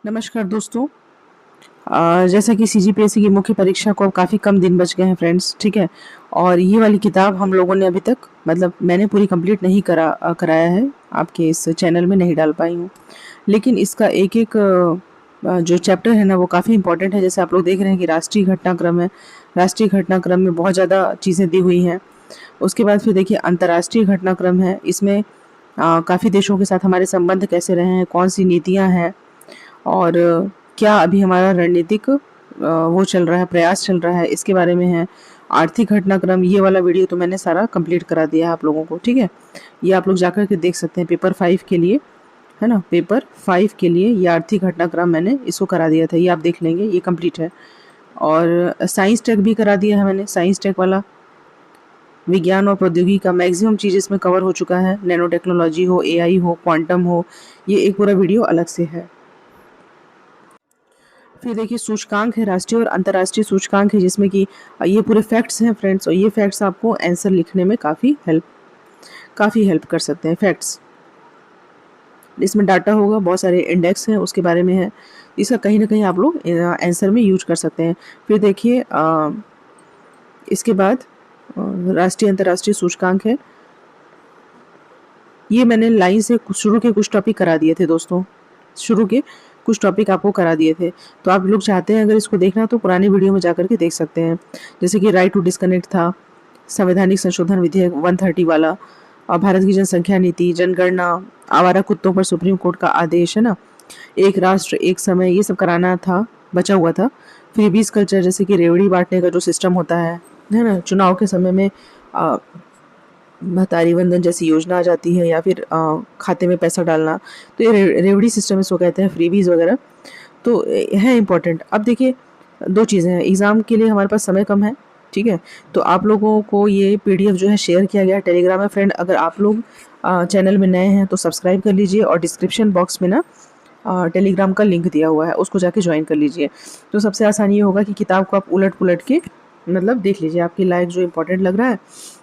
नमस्कार दोस्तों। जैसा कि सीजीपीएससी की मुख्य परीक्षा को अब काफ़ी कम दिन बच गए हैं फ्रेंड्स, ठीक है। और ये वाली किताब हम लोगों ने अभी तक मैंने पूरी कंप्लीट नहीं कराया है, आपके इस चैनल में नहीं डाल पाई हूँ। लेकिन इसका एक एक जो चैप्टर है ना वो काफ़ी इंपॉर्टेंट है। जैसे आप लोग देख रहे हैं कि राष्ट्रीय घटनाक्रम है, राष्ट्रीय घटनाक्रम में बहुत ज़्यादा चीज़ें दी हुई हैं। उसके बाद फिर देखिए अंतर्राष्ट्रीय घटनाक्रम है, इसमें काफ़ी देशों के साथ हमारे संबंध कैसे रहे हैं, कौन सी नीतियाँ हैं और क्या अभी हमारा रणनीतिक वो चल रहा है, प्रयास चल रहा है, इसके बारे में है। आर्थिक घटनाक्रम ये वाला वीडियो तो मैंने सारा कंप्लीट करा दिया है आप लोगों को, ठीक है। ये आप लोग जाकर के देख सकते हैं पेपर 5 के लिए, है ना। पेपर 5 के लिए ये आर्थिक घटनाक्रम मैंने इसको करा दिया था, ये आप देख लेंगे, ये कंप्लीट है। और साइंस टेक भी करा दिया है मैंने, साइंस टेक वाला विज्ञान और प्रौद्योगिकी का मैक्सिमम चीज़ इसमें कवर हो चुका है। नैनो टेक्नोलॉजी हो, एआई हो, क्वांटम हो, ये एक पूरा वीडियो अलग से है। फिर देखिए सूचकांक है, राष्ट्रीय और अंतर्राष्ट्रीय सूचकांक है, जिसमें कि ये पूरे फैक्ट्स हैं फ्रेंड्स, और ये फैक्ट्स आपको आंसर लिखने में काफ़ी हेल्प कर सकते हैं। फैक्ट्स, इसमें डाटा होगा, बहुत सारे इंडेक्स हैं उसके बारे में है, इसका कहीं ना कहीं आप लोग आंसर में यूज कर सकते हैं। फिर देखिए इसके बाद राष्ट्रीय अंतर्राष्ट्रीय सूचकांक है, ये मैंने लाइन से शुरू के कुछ टॉपिक करा दिए थे दोस्तों, शुरू के कुछ टॉपिक आपको करा दिए थे। तो आप लोग चाहते हैं अगर इसको देखना तो पुरानी वीडियो में जाकर के देख सकते हैं। जैसे कि राइट टू डिस्कनेक्ट था, संवैधानिक संशोधन विधेयक 130 वाला, और भारत की जनसंख्या नीति, जनगणना, आवारा कुत्तों पर सुप्रीम कोर्ट का आदेश, है ना, एक राष्ट्र एक समय, ये सब कराना था, बचा हुआ था। फ्रीबीज कल्चर, जैसे कि रेवड़ी बांटने का जो सिस्टम होता है ना, चुनाव के समय में महतारी वंदन जैसी योजना आ जाती है, या फिर खाते में पैसा डालना, तो ये रेवड़ी सिस्टम इसको कहते हैं, फ्रीबीज वगैरह, तो है इम्पोर्टेंट। अब देखिए दो चीज़ें हैं, एग्ज़ाम के लिए हमारे पास समय कम है, ठीक है। तो आप लोगों को ये पीडीएफ जो है शेयर किया गया है टेलीग्राम में। फ्रेंड, अगर आप लोग चैनल में नए हैं तो सब्सक्राइब कर लीजिए, और डिस्क्रिप्शन बॉक्स में ना टेलीग्राम का लिंक दिया हुआ है, उसको जाके ज्वाइन कर लीजिए। तो सबसे आसान ये होगा कि किताब को आप उलट पुलट के देख लीजिए, आपकी लाइक जो इंपॉर्टेंट लग रहा है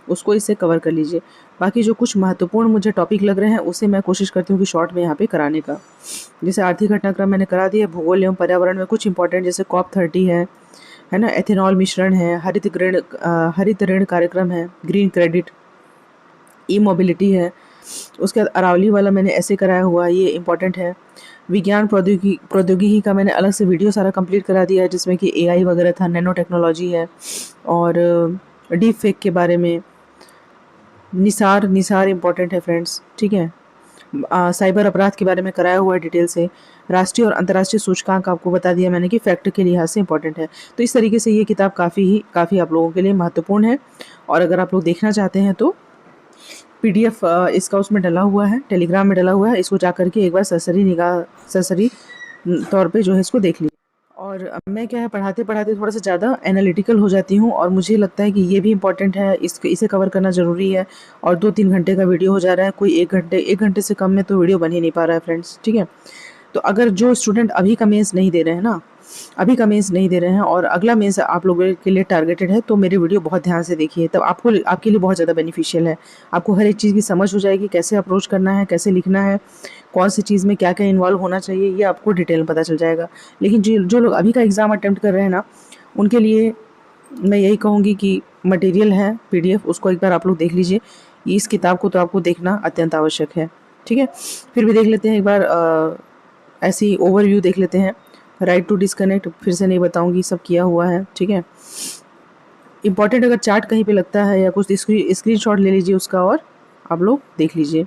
उसको इससे कवर कर लीजिए। बाकी जो कुछ महत्वपूर्ण मुझे टॉपिक लग रहे हैं उसे मैं कोशिश करती हूँ कि शॉर्ट में यहाँ पे कराने का। जैसे आर्थिक घटनाक्रम मैंने करा दिया, भूगोल एवं पर्यावरण में कुछ इंपॉर्टेंट जैसे COP30 है ना, एथेनॉल मिश्रण है, हरित ऋण कार्यक्रम है, ग्रीन क्रेडिट, ई मोबिलिटी है। उसके बाद अरावली वाला मैंने ऐसे कराया हुआ है, ये इंपॉर्टेंट है। विज्ञान प्रौद्योगिकी का मैंने अलग से वीडियो सारा कंप्लीट करा दिया है, जिसमें कि एआई वगैरह था, नैनो टेक्नोलॉजी है, और डीप फेक के बारे में। निसार इंपॉर्टेंट है फ्रेंड्स, ठीक है। साइबर अपराध के बारे में कराया हुआ है डिटेल से। राष्ट्रीय और अंतर्राष्ट्रीय सूचकांक आपको बता दिया मैंने कि फैक्ट के लिहाज से इंपॉर्टेंट है। तो इस तरीके से ये किताब काफ़ी आप लोगों के लिए महत्वपूर्ण है। और अगर आप लोग देखना चाहते हैं तो पीडीएफ इसका उसमें डला हुआ है, टेलीग्राम में डला हुआ है, इसको जा करके एक बार सरसरी तौर पे जो है इसको देख लीजिए। और मैं क्या है, पढ़ाते पढ़ाते थोड़ा सा ज़्यादा एनालिटिकल हो जाती हूँ, और मुझे लगता है कि ये भी इंपॉर्टेंट है, इसे कवर करना ज़रूरी है। और 2-3 घंटे का वीडियो हो जा रहा है, कोई एक घंटे से कम में तो वीडियो बन ही नहीं पा रहा है फ्रेंड्स, ठीक है। तो अगर जो स्टूडेंट अभी का मेंस नहीं दे रहे हैं ना, अभी का मेंस नहीं दे रहे हैं और अगला मेंस आप लोगों के लिए टारगेटेड है, तो मेरे वीडियो बहुत ध्यान से देखिए, तब आपके लिए बहुत ज़्यादा बेनिफिशियल है। आपको हर एक चीज़ की समझ हो जाएगी, कैसे अप्रोच करना है, कैसे लिखना है, कौन सी चीज़ में क्या क्या इन्वॉल्व होना चाहिए, ये आपको डिटेल में पता चल जाएगा। लेकिन जो लोग अभी का एग्ज़ाम अटेम्प्ट कर रहे हैं ना, उनके लिए मैं यही कहूँगी कि मटेरियल है पीडीएफ, उसको एक बार आप लोग देख लीजिए। इस किताब को तो आपको देखना अत्यंत आवश्यक है, ठीक है। फिर भी देख लेते हैं एक बार, ऐसी ओवरव्यू देख लेते हैं। राइट टू डिस्कनेक्ट फिर से नहीं बताऊंगी, सब किया हुआ है, ठीक है। इंपॉर्टेंट अगर चार्ट कहीं पे लगता है या कुछ स्क्रीनशॉट ले लीजिए उसका, और आप लोग देख लीजिए।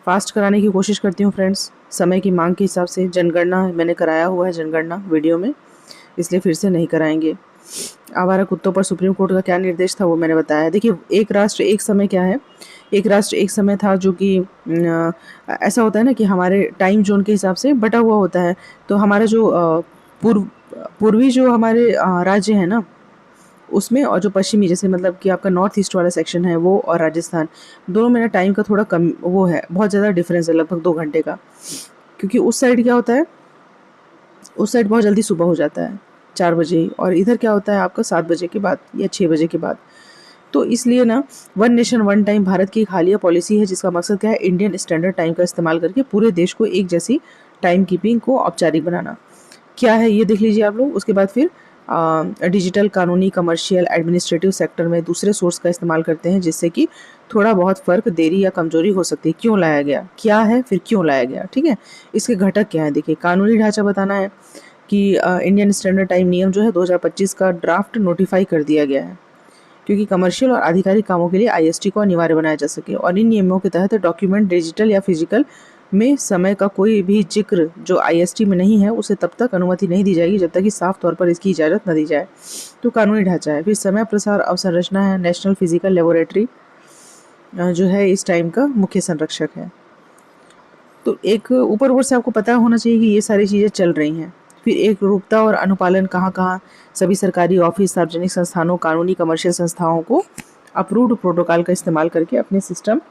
फास्ट कराने की कोशिश करती हूँ फ्रेंड्स, समय की मांग के हिसाब से। जनगणना मैंने कराया हुआ है, जनगणना वीडियो में, इसलिए फिर से नहीं कराएंगे। आवारा कुत्तों पर सुप्रीम कोर्ट का क्या निर्देश था वो मैंने बताया। देखिए एक राष्ट्र एक समय क्या है, एक राष्ट्र एक समय था जो कि ऐसा होता है ना कि हमारे टाइम जोन के हिसाब से बटा हुआ होता है। तो हमारा जो पूर्वी जो हमारे राज्य है ना उसमें, और जो पश्चिमी, जैसे कि आपका नॉर्थ ईस्ट वाला सेक्शन है वो, और राजस्थान, दोनों में ना टाइम का थोड़ा कम वो है, बहुत ज़्यादा डिफरेंस है, लगभग 2 घंटे का। क्योंकि उस साइड क्या होता है, उस साइड बहुत जल्दी सुबह हो जाता है 4 बजे, और इधर क्या होता है आपका 7 बजे के बाद या 6 बजे के बाद। तो इसलिए ना one nation one time Bharat की एक हालिया पॉलिसी है, जिसका मकसद क्या है, इंडियन स्टैंडर्ड टाइम का इस्तेमाल करके पूरे देश को एक जैसी टाइम कीपिंग को औपचारिक बनाना क्या है ये देख लीजिए आप लोग। उसके बाद फिर डिजिटल, कानूनी, कमर्शियल, एडमिनिस्ट्रेटिव सेक्टर में दूसरे सोर्स का इस्तेमाल करते हैं, जिससे कि थोड़ा बहुत फ़र्क, देरी या कमजोरी हो सकती है। क्यों लाया गया, क्या है, फिर क्यों लाया गया, ठीक है। इसके घटक क्या है, देखिए कानूनी ढांचा बताना है कि इंडियन स्टैंडर्ड टाइम नियम जो है 2025 का ड्राफ्ट नोटिफाई कर दिया गया है, क्योंकि कमर्शियल और आधिकारिक कामों के लिए आईएसटी को अनिवार्य बनाया जा सके। और इन नियमों के तहत डॉक्यूमेंट डिजिटल या फिजिकल में समय का कोई भी जिक्र जो आईएसटी में नहीं है, उसे तब तक अनुमति नहीं दी जाएगी जब तक कि साफ तौर पर इसकी इजाज़त न दी जाए। तो कानूनी ढांचा है। फिर समय, प्रसार, अवसंरचना है। नेशनल फिजिकल लेबोरेटरी जो है इस टाइम का मुख्य संरक्षक है। तो एक ऊपर ऊपर से आपको पता होना चाहिए कि ये सारी चीज़ें चल रही हैं। फिर एक रूपता और अनुपालन कहाँ कहाँ, सभी सरकारी ऑफिस, सार्वजनिक संस्थानों, कानूनी, कमर्शियल संस्थाओं को अप्रूव्ड प्रोटोकॉल का इस्तेमाल करके अपने सिस्टम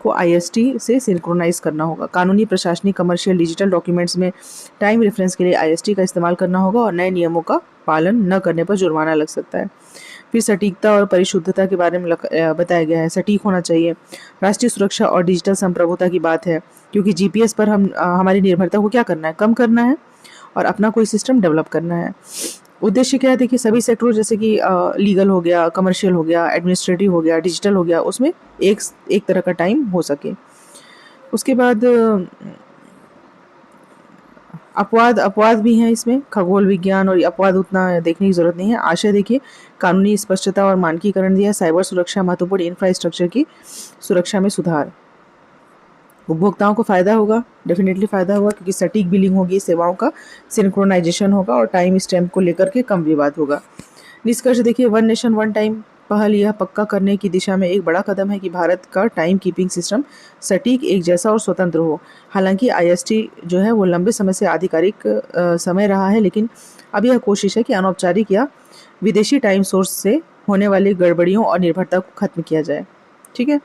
को आईएसटी से सिंक्रोनाइज करना होगा। कानूनी, प्रशासनिक, कमर्शियल, डिजिटल डॉक्यूमेंट्स में टाइम रेफरेंस के लिए आईएसटी का इस्तेमाल करना होगा और नए नियमों का पालन न करने पर जुर्माना लग सकता है। फिर सटीकता और परिशुद्धता के बारे में बताया गया है। सटीक होना चाहिए। राष्ट्रीय सुरक्षा और डिजिटल संप्रभुता की बात है, क्योंकि जीपीएस पर हम हमारी निर्भरता को क्या करना है, कम करना है और अपना कोई सिस्टम डेवलप करना है। उद्देश्य क्या है, देखिए सभी सेक्टरों जैसे कि लीगल हो गया, कमर्शियल हो गया, एडमिनिस्ट्रेटिव हो गया, डिजिटल हो गया, उसमें एक तरह का टाइम हो सके। उसके बाद अपवाद अपवाद भी हैं इसमें, खगोल विज्ञान और अपवाद उतना देखने की ज़रूरत नहीं है। आशय देखिए, कानूनी स्पष्टता और मानकीकरण दिया है। साइबर सुरक्षा, महत्वपूर्ण इंफ्रास्ट्रक्चर की सुरक्षा में सुधार। उपभोक्ताओं को फ़ायदा होगा, डेफिनेटली फ़ायदा होगा, क्योंकि सटीक बिलिंग होगी, सेवाओं का सिंक्रोनाइजेशन होगा और टाइम स्टैम्प को लेकर के कम विवाद होगा। निष्कर्ष देखिए, वन नेशन वन टाइम पहल यह पक्का करने की दिशा में एक बड़ा कदम है कि भारत का टाइम कीपिंग सिस्टम सटीक, एक जैसा और स्वतंत्र हो। हालांकि आईएसटी जो है वो लंबे समय से आधिकारिक समय रहा है, लेकिन अब यह कोशिश है कि अनौपचारिक या विदेशी टाइम सोर्स से होने वाली गड़बड़ियों और निर्भरता को खत्म किया जाए, ठीक है।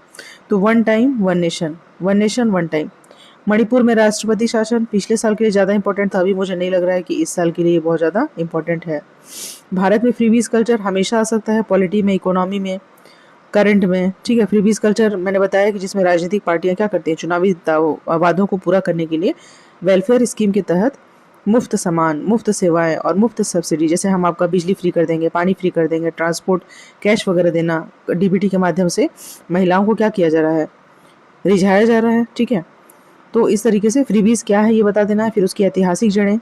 तो one time one nation, one nation one time. Manipur में राष्ट्रपति शासन पिछले साल के लिए ज़्यादा इंपॉर्टेंट था, अभी मुझे नहीं लग रहा है कि इस साल के लिए बहुत ज़्यादा इंपॉर्टेंट है। भारत में फ्रीबीज कल्चर हमेशा आ सकता है, पॉलिटी में, इकोनॉमी में, करंट में, ठीक है। फ्रीबीज कल्चर मैंने बताया कि जिसमें राजनीतिक पार्टियां क्या करती हैं, चुनावी वादों को पूरा करने के लिए वेलफेयर स्कीम के तहत मुफ्त सामान, मुफ्त सेवाएं और मुफ्त सब्सिडी, जैसे हम आपका बिजली फ्री कर देंगे, पानी फ्री कर देंगे, ट्रांसपोर्ट, कैश वगैरह देना, डीबीटी के माध्यम से महिलाओं को क्या किया जा रहा है, रिझाया जा रहा है, ठीक है। तो इस तरीके से फ्रीबीज क्या है ये बता देना है। फिर उसकी ऐतिहासिक जड़ें,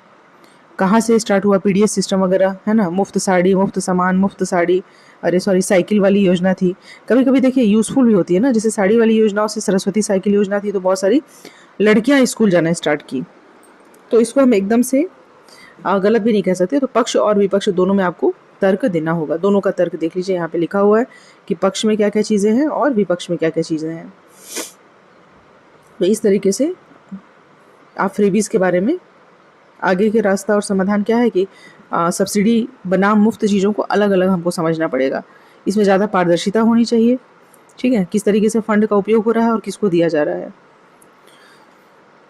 कहाँ से स्टार्ट हुआ, पीडीएस सिस्टम वगैरह, है ना। मुफ्त साड़ी, मुफ्त सामान, मुफ्त साड़ी, अरे सॉरी, साइकिल वाली योजना थी। कभी कभी देखिए यूज़फुल भी होती है ना, जैसे साड़ी वाली योजनाओं से सरस्वती साइकिल योजना थी, तो बहुत सारी लड़कियां स्कूल जाना स्टार्ट की। तो इसको हम एकदम से गलत भी नहीं कह सकते। तो पक्ष और विपक्ष दोनों में आपको तर्क देना होगा। दोनों का तर्क देख लीजिए, यहाँ पे लिखा हुआ है कि पक्ष में क्या क्या चीज़ें हैं और विपक्ष में क्या क्या चीज़ें हैं। तो इस तरीके से आप फ्रीबीज के बारे में आगे के रास्ता और समाधान क्या है कि सब्सिडी बनाम मुफ्त चीज़ों को अलग अलग हमको समझना पड़ेगा। इसमें ज़्यादा पारदर्शिता होनी चाहिए, ठीक है, किस तरीके से फंड का उपयोग हो रहा है और किसको दिया जा रहा है।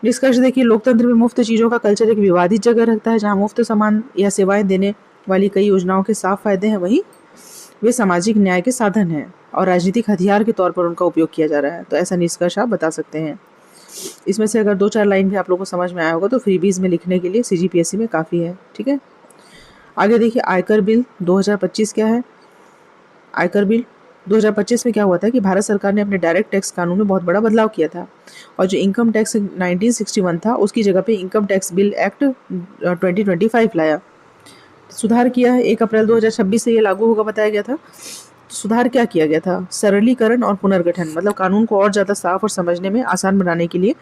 निष्कर्ष देखिए, लोकतंत्र में मुफ्त चीज़ों का कल्चर एक विवादित जगह रखता है। जहाँ मुफ्त सामान या सेवाएं देने वाली कई योजनाओं के साफ फायदे हैं, वहीं वे सामाजिक न्याय के साधन हैं और राजनीतिक हथियार के तौर पर उनका उपयोग किया जा रहा है। तो ऐसा निष्कर्ष आप बता सकते हैं। इसमें से अगर 2-4 लाइन भी आप लोगों को समझ में आया होगा तो फ्रीबीज में लिखने के लिए सीजीपीएससी में काफ़ी है, ठीक है। आगे देखिए, आयकर बिल 2025 क्या है। आयकर बिल 2025 में क्या हुआ था कि भारत सरकार ने अपने डायरेक्ट टैक्स कानून में बहुत बड़ा बदलाव किया था और जो इनकम टैक्स 1961 था उसकी जगह पे इनकम टैक्स बिल एक्ट 2025 लाया, सुधार किया है। 1 अप्रैल 2026 से ये लागू होगा बताया गया था। सुधार क्या किया गया था, सरलीकरण और पुनर्गठन, मतलब कानून को और ज़्यादा साफ और समझने में आसान बनाने के लिए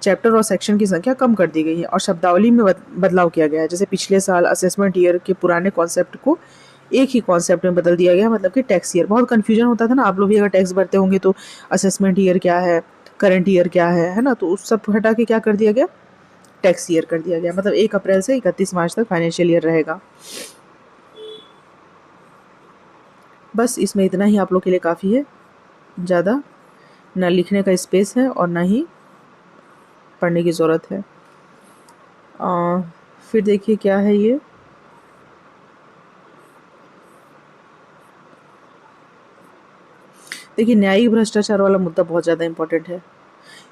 चैप्टर और सेक्शन की संख्या कम कर दी गई है और शब्दावली में बदलाव किया गया है। जैसे पिछले साल असेसमेंट ईयर के पुराने कॉन्सेप्ट को एक ही कॉन्सेप्ट में बदल दिया गया, मतलब कि टैक्स ईयर। बहुत कन्फ्यूजन होता था ना, आप लोग भी अगर टैक्स भरते होंगे तो असेसमेंट ईयर क्या है, करंट ईयर क्या है ना, तो उस सब हटा के क्या कर दिया गया, टैक्स ईयर कर दिया गया। मतलब 1 अप्रैल से 31 मार्च तक फाइनेंशियल ईयर रहेगा। बस इसमें इतना ही आप लोग के लिए काफ़ी है, ज़्यादा ना लिखने का स्पेस है और ना ही पढ़ने की ज़रूरत है। फिर देखिए क्या है ये, देखिए न्यायिक भ्रष्टाचार वाला मुद्दा बहुत ज़्यादा इंपॉर्टेंट है।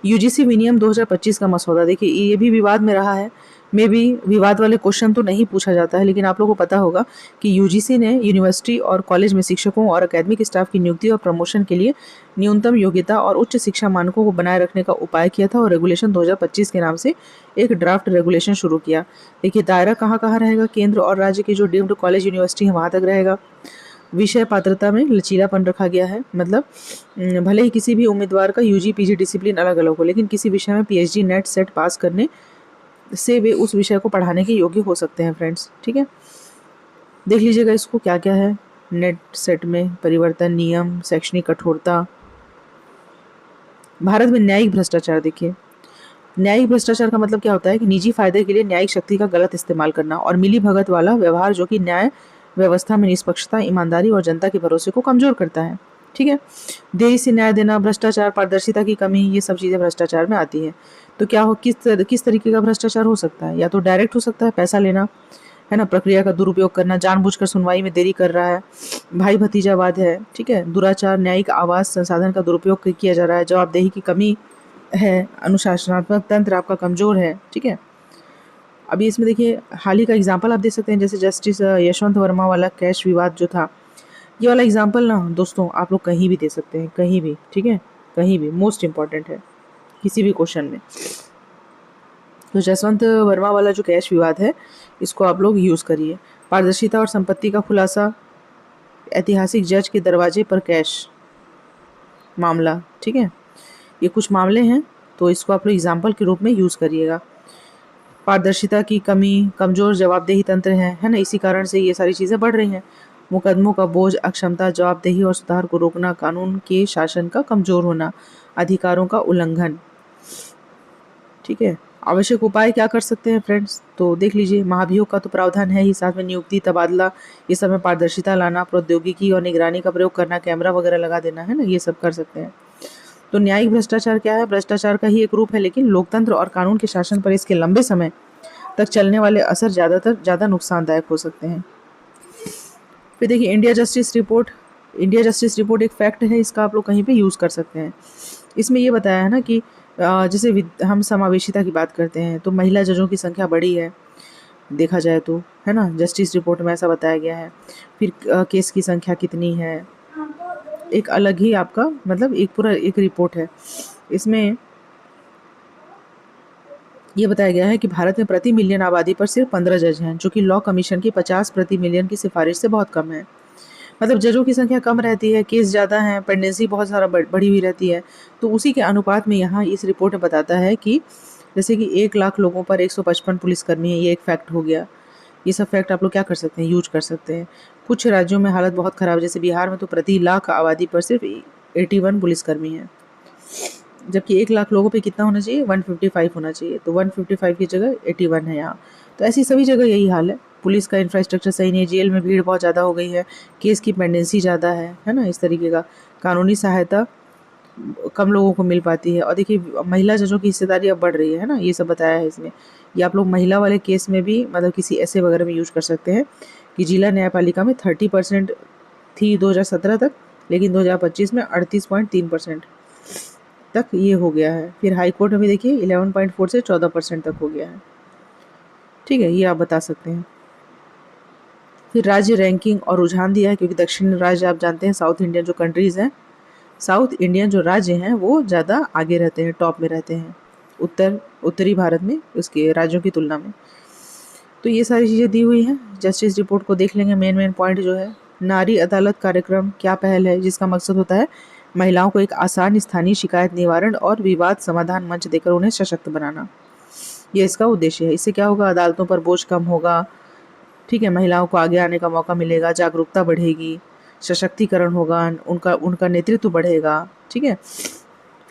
यूजीसी विनियम 2025 का मसौदा, देखिए ये भी विवाद में रहा है। मे भी विवाद वाले क्वेश्चन तो नहीं पूछा जाता है, लेकिन आप लोगों को पता होगा कि यूजीसी ने यूनिवर्सिटी और कॉलेज में शिक्षकों और अकेडमिक स्टाफ की नियुक्ति और प्रमोशन के लिए न्यूनतम योग्यता और उच्च शिक्षा मानकों को बनाए रखने का उपाय किया था और रेगुलेशन 2025 के नाम से एक ड्राफ्ट रेगुलेशन शुरू किया। देखिए दायरा कहाँ कहाँ रहेगा, केंद्र और राज्य की जो डीम्ड कॉलेज यूनिवर्सिटी है वहाँ तक रहेगा। विषय पात्रता में लचीलापन रखा गया है, मतलब भले ही किसी भी उम्मीदवार का यूजी पीजी डिसिप्लिन अलग अलग हो, लेकिन किसी विषय में पीएचडी नेट सेट पास करने से वे उस विषय को पढ़ाने के योग्य हो सकते हैं फ्रेंड्स। ठीक है, देख लीजिएगा इसको क्या क्या है। नेट सेट में परिवर्तन, नियम, शैक्षणिक कठोरता। भारत में न्यायिक भ्रष्टाचार, देखिए न्यायिक भ्रष्टाचार का मतलब क्या होता है कि निजी फायदे के लिए न्यायिक शक्ति का गलत इस्तेमाल करना और मिली भगत वाला व्यवहार जो कि न्याय व्यवस्था में निष्पक्षता, ईमानदारी और जनता के भरोसे को कमजोर करता है। ठीक है, देरी से न्याय देना, भ्रष्टाचार, पारदर्शिता की कमी, ये सब चीज़ें भ्रष्टाचार में आती हैं। तो क्या हो, किस तरीके का भ्रष्टाचार हो सकता है? या तो डायरेक्ट हो सकता है, पैसा लेना है ना, प्रक्रिया का दुरुपयोग करना, जानबूझकर सुनवाई में देरी कर रहा है, भाई भतीजावाद है, ठीक है, दुराचार, न्यायिक आवास संसाधन का दुरुपयोग किया जा रहा है, जवाबदेही की कमी है, अनुशासनात्मक तंत्र आपका कमजोर है। ठीक है, अभी इसमें देखिए हाल ही का एग्जाम्पल आप देख सकते हैं, जैसे जस्टिस यशवंत वर्मा वाला कैश विवाद जो था, ये वाला एग्जाम्पल ना दोस्तों आप लोग कहीं भी दे सकते हैं, कहीं भी। ठीक है, कहीं भी, मोस्ट इम्पॉर्टेंट है किसी भी क्वेश्चन में। तो जसवंत वर्मा वाला जो कैश विवाद है इसको आप लोग यूज़ करिए। पारदर्शिता और संपत्ति का खुलासा, ऐतिहासिक जज के दरवाजे पर कैश मामला। ठीक है, ये कुछ मामले हैं, तो इसको आप लोग एग्जाम्पल के रूप में यूज़ करिएगा। पारदर्शिता की कमी, कमज़ोर जवाबदेही तंत्र है ना, इसी कारण से ये सारी चीज़ें बढ़ रही हैं। मुकदमों का बोझ, अक्षमता, जवाबदेही और सुधार को रोकना, कानून के शासन का कमज़ोर होना, अधिकारों का उल्लंघन। ठीक है, आवश्यक उपाय क्या कर सकते हैं फ्रेंड्स, तो देख लीजिए। महाभियोग का तो प्रावधान है ही, साथ में नियुक्ति, तबादला, ये सब में पारदर्शिता लाना, प्रौद्योगिकी और निगरानी का प्रयोग करना, कैमरा वगैरह लगा देना, है ना, ये सब कर सकते हैं। तो न्यायिक भ्रष्टाचार क्या है? भ्रष्टाचार का ही एक रूप है, लेकिन लोकतंत्र और कानून के शासन पर इसके लंबे समय तक चलने वाले असर ज़्यादा नुकसानदायक हो सकते हैं। फिर देखिए India justice report. India justice report एक फैक्ट है, इसका आप लोग कहीं पे यूज़ कर सकते हैं। इसमें ये बताया है ना कि जैसे हम समावेशिता की बात करते हैं तो महिला जजों की संख्या बढ़ी है देखा जाए तो, है ना, जस्टिस रिपोर्ट में ऐसा बताया गया है। फिर केस की संख्या कितनी है, एक अलग ही आपका मतलब एक पूरा एक रिपोर्ट है। इसमें ये बताया गया है कि भारत में प्रति मिलियन आबादी पर सिर्फ 15 जज हैं, जो कि लॉ कमीशन की 50 प्रति मिलियन की सिफारिश से बहुत कम है। मतलब जजों की संख्या कम रहती है, केस ज़्यादा हैं, पेंडेंसी बहुत सारा बढ़ी हुई रहती है। तो उसी के अनुपात में यहाँ इस रिपोर्ट में बताता है कि जैसे कि 1 लाख लोगों पर 155 पुलिसकर्मी है, ये एक फैक्ट हो गया। ये सब फैक्ट आप लोग क्या कर सकते हैं, यूज कर सकते हैं। कुछ राज्यों में हालत बहुत ख़राब, जैसे बिहार में तो प्रति लाख आबादी पर सिर्फ 81 पुलिसकर्मी हैं, जबकि 1 लाख लोगों पे कितना होना चाहिए, 155 होना चाहिए। तो 155 की जगह 81 है यहाँ। तो ऐसी सभी जगह यही हाल है, पुलिस का इंफ्रास्ट्रक्चर सही नहीं है, जेल में भीड़ बहुत ज़्यादा हो गई है, केस की पेंडेंसी ज़्यादा है ना, इस तरीके का। कानूनी सहायता कम लोगों को मिल पाती है। और देखिए महिला जजों की हिस्सेदारी अब बढ़ रही है ना, ये सब बताया है इसमें। ये आप लोग महिला वाले केस में भी मतलब किसी ऐसे वगैरह में यूज कर सकते हैं कि जिला न्यायपालिका में 30% थी 2017 तक, लेकिन 2025 में 38.3% तक ये हो गया है। फिर हाई कोर्ट में भी देखिए 11.4 से 14% तक हो गया है। ठीक है, ये आप बता सकते हैं। फिर राज्य रैंकिंग और रुझान दिया है, क्योंकि दक्षिण राज्य आप जानते हैं, साउथ इंडियन जो कंट्रीज़ हैं, साउथ इंडियन जो राज्य हैं वो ज़्यादा आगे रहते हैं, टॉप में रहते हैं उत्तरी भारत में उसके राज्यों की तुलना में। तो ये सारी चीज़ें दी हुई हैं, जस्टिस रिपोर्ट को देख लेंगे। मेन पॉइंट जो है, नारी अदालत कार्यक्रम क्या पहल है, जिसका मकसद होता है महिलाओं को एक आसान स्थानीय शिकायत निवारण और विवाद समाधान मंच देकर उन्हें सशक्त बनाना, ये इसका उद्देश्य है। इससे क्या होगा, अदालतों पर बोझ कम होगा, ठीक है, महिलाओं को आगे आने का मौका मिलेगा, जागरूकता बढ़ेगी, सशक्तिकरण होगा, उनका नेतृत्व बढ़ेगा। ठीक है,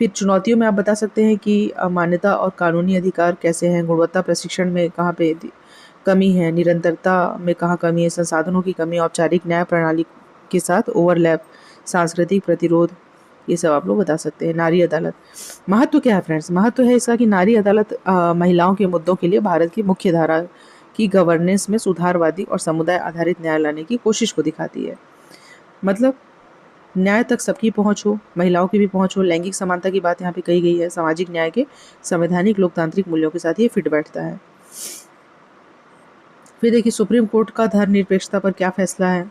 फिर चुनौतियों में आप बता सकते हैं कि मान्यता और कानूनी अधिकार कैसे हैं, गुणवत्ता प्रशिक्षण में कहाँ पे कमी है, निरंतरता में कहाँ कमी है, संसाधनों की कमी, औपचारिक न्याय प्रणाली के साथ ओवरलैप, सांस्कृतिक प्रतिरोध, ये सब आप लोग बता सकते हैं। नारी अदालत महत्व क्या है फ्रेंड्स, महत्व है इसका कि नारी अदालत महिलाओं के मुद्दों के लिए भारत की मुख्य धारा की गवर्नेंस में सुधारवादी और समुदाय आधारित न्याय लाने की कोशिश को दिखाती है। मतलब न्याय तक सबकी पहुंच हो, महिलाओं की भी पहुंच हो, लैंगिक समानता की बात यहाँ पे कही गई है, सामाजिक न्याय के संवैधानिक लोकतांत्रिक मूल्यों के साथ ये फिट बैठता है। फिर देखिए सुप्रीम कोर्ट का धर्मनिरपेक्षता पर क्या फैसला है।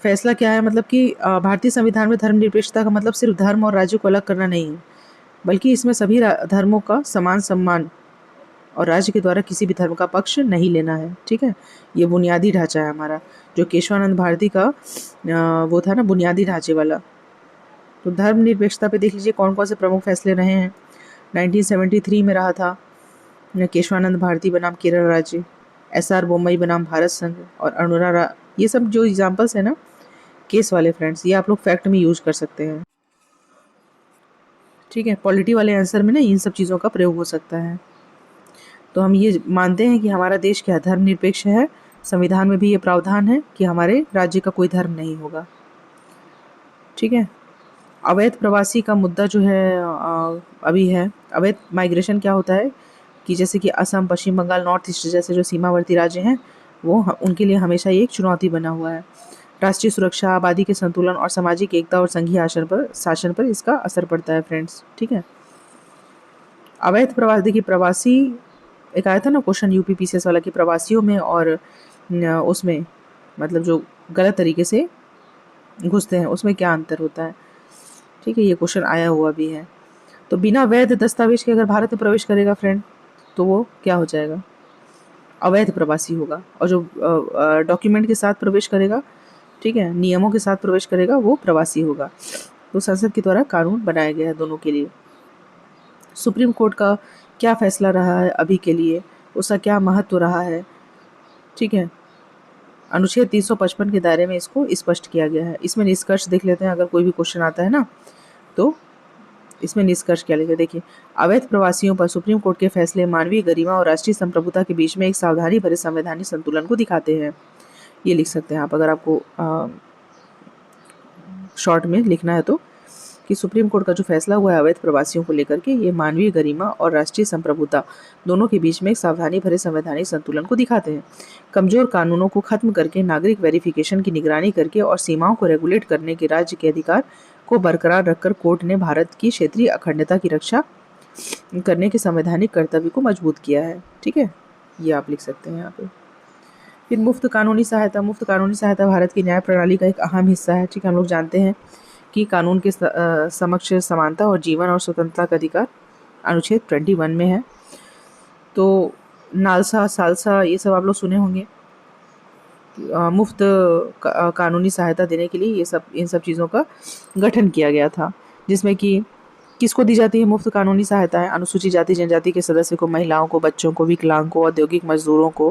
फैसला क्या है, मतलब कि भारतीय संविधान में धर्मनिरपेक्षता का मतलब सिर्फ धर्म और राज्य को अलग करना नहीं है, बल्कि इसमें सभी धर्मों का समान सम्मान और राज्य के द्वारा किसी भी धर्म का पक्ष नहीं लेना है। ठीक है, ये बुनियादी ढांचा है हमारा, जो केशवानंद भारती का वो था ना बुनियादी ढांचे वाला। तो धर्मनिरपेक्षता पे देख लीजिए कौन कौन से प्रमुख फैसले रहे हैं। 1973 में रहा था केशवानंद भारती बनाम केरल राज्य, SR बोम्मई बनाम भारत संघ और ये सब जो एग्जाम्पल्स है ना केस वाले फ्रेंड्स, ये आप लोग फैक्ट में यूज कर सकते हैं। ठीक है, पॉलिटी वाले आंसर में ना इन सब चीज़ों का प्रयोग हो सकता है। तो हम ये मानते हैं कि हमारा देश क्या धर्मनिरपेक्ष है, संविधान में भी ये प्रावधान है कि हमारे राज्य का कोई धर्म नहीं होगा। ठीक है, अवैध प्रवासी का मुद्दा जो है अभी है। अवैध माइग्रेशन क्या होता है कि जैसे कि असम, पश्चिम बंगाल, नॉर्थ ईस्ट जैसे जो सीमावर्ती राज्य हैं वो उनके लिए हमेशा ये एक चुनौती बना हुआ है। राष्ट्रीय सुरक्षा, आबादी के संतुलन और सामाजिक एकता और संघीय शासन पर इसका असर पड़ता है फ्रेंड्स। ठीक है, अवैध प्रवास देखिए प्रवासी एक आया था ना क्वेश्चन UPPCS वाला कि प्रवासियों में और उसमें मतलब जो गलत तरीके से घुसते हैं उसमें क्या अंतर होता है। ठीक है, ये क्वेश्चन आया हुआ भी है। तो बिना वैध दस्तावेज के अगर भारत में प्रवेश करेगा फ्रेंड तो वो क्या हो जाएगा, अवैध प्रवासी होगा। और जो डॉक्यूमेंट के साथ प्रवेश करेगा, ठीक है, नियमों के साथ प्रवेश करेगा, वो प्रवासी होगा। तो संसद के द्वारा कानून बनाया गया है दोनों के लिए। सुप्रीम कोर्ट का क्या फैसला रहा है अभी के लिए, उसका क्या महत्व रहा है। ठीक है, अनुच्छेद 355 के दायरे में इसको स्पष्ट किया गया है। इसमें निष्कर्ष देख लेते हैं, अगर कोई भी क्वेश्चन आता है ना तो इसमें निष्कर्ष क्या लिखे। देखिए, अवैध प्रवासियों पर सुप्रीम कोर्ट के फैसले मानवीय गरिमा और राष्ट्रीय संप्रभुता के बीच में एक सावधानी भरे संवैधानिक संतुलन को दिखाते हैं। ये लिख सकते हैं आप अगर आपको शॉर्ट में लिखना है तो, कि सुप्रीम कोर्ट का जो फैसला हुआ है अवैध प्रवासियों को लेकर के, ये मानवीय गरिमा और राष्ट्रीय संप्रभुता दोनों के बीच में एक सावधानी भरे संवैधानिक संतुलन को दिखाते हैं। कमजोर कानूनों को खत्म करके, नागरिक वेरिफिकेशन की निगरानी करके और सीमाओं को रेगुलेट करने के राज्य के अधिकार को बरकरार रखकर कोर्ट ने भारत की क्षेत्रीय अखंडता की रक्षा करने के संवैधानिक कर्तव्य को मजबूत किया है। ठीक है, ये आप लिख सकते हैं यहाँ पे। फिर मुफ्त कानूनी सहायता। मुफ्त कानूनी सहायता भारत की न्याय प्रणाली का एक अहम हिस्सा है। ठीक है, हम लोग जानते हैं कि कानून के समक्ष समानता और जीवन और स्वतंत्रता का अधिकार अनुच्छेद 21 में है। तो नालसा, सालसा ये सब आप लोग सुने होंगे। मुफ्त कानूनी सहायता देने के लिए इन सब चीज़ों का गठन किया गया था, जिसमें कि किसको दी जाती है मुफ्त कानूनी सहायता है, अनुसूचित जाति जनजाति के सदस्य को, महिलाओं को, बच्चों को, विकलांग को, औद्योगिक मजदूरों को,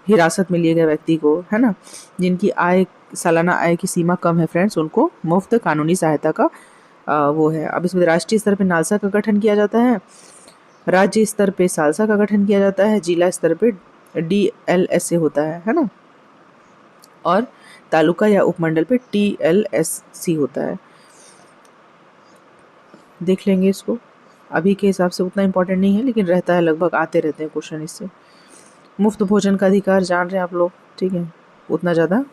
हिरासत में लिए गए व्यक्ति को, है ना, जिनकी सालाना आय की सीमा कम है फ्रेंड्स, उनको मुफ्त कानूनी सहायता का वो है। अब इसमें राष्ट्रीय स्तर पर नालसा का गठन किया जाता है, राज्य स्तर पे सालसा का गठन किया जाता है, जिला स्तर पे DLSA होता है ना, और तालुका या उपमंडल पे TLSC होता है। देख लेंगे इसको, अभी के हिसाब से उतना इम्पोर्टेंट नहीं है लेकिन रहता है, लगभग आते रहते हैं क्वेश्चन इससे। मुफ्त भोजन का अधिकार जान रहे हैं आप लोग, ठीक है, उतना ज़्यादा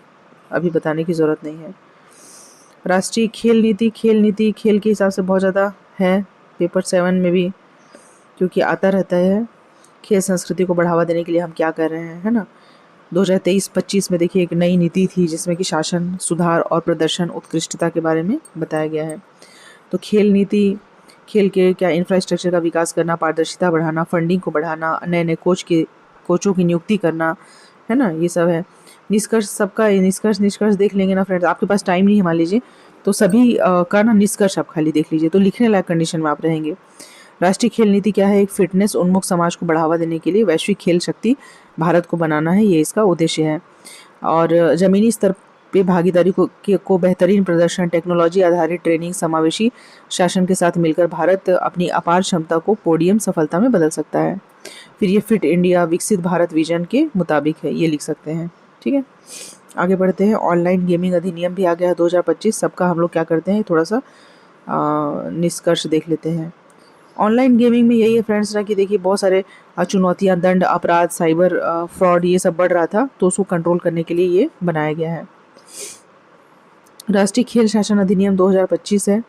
अभी बताने की ज़रूरत नहीं है। राष्ट्रीय खेल नीति। खेल नीति खेल के हिसाब से बहुत ज़्यादा है, पेपर 7 में भी क्योंकि आता रहता है। खेल संस्कृति को बढ़ावा देने के लिए हम क्या कर रहे हैं, है ना। 2023-25 में देखिए एक नई नीति थी जिसमें कि शासन सुधार और प्रदर्शन उत्कृष्टता के बारे में बताया गया है। तो खेल नीति, खेल के क्या इंफ्रास्ट्रक्चर का विकास करना, पारदर्शिता बढ़ाना, फंडिंग को बढ़ाना, नए नए कोचों की नियुक्ति करना, है ना, ये सब है। निष्कर्ष सबका निष्कर्ष देख लेंगे ना फ्रेंड्स, आपके पास टाइम नहीं है मान लीजिए तो सभी का ना निष्कर्ष आप खाली देख लीजिए तो लिखने लायक कंडीशन में आप रहेंगे। राष्ट्रीय खेल नीति क्या है, एक फिटनेस उन्मुख समाज को बढ़ावा देने के लिए वैश्विक खेल शक्ति भारत को बनाना है, ये इसका उद्देश्य है। और ज़मीनी स्तर पे भागीदारी को बेहतरीन प्रदर्शन, टेक्नोलॉजी आधारित ट्रेनिंग, समावेशी शासन के साथ मिलकर भारत अपनी अपार क्षमता को पोडियम सफलता में बदल सकता है। फिर ये फिट इंडिया विकसित भारत विजन के मुताबिक है, ये लिख सकते हैं। ठीक है, आगे बढ़ते हैं। ऑनलाइन गेमिंग अधिनियम भी आ गया है 2025, सबका हम लोग क्या करते हैं थोड़ा सा निष्कर्ष देख लेते हैं। ऑनलाइन गेमिंग में यही है फ्रेंड्स ना कि देखिए बहुत सारे चुनौतियाँ, दंड, अपराध, साइबर फ्रॉड ये सब बढ़ रहा था, तो उसको कंट्रोल करने के लिए ये बनाया गया है। राष्ट्रीय खेल शासन अधिनियम 2025 है।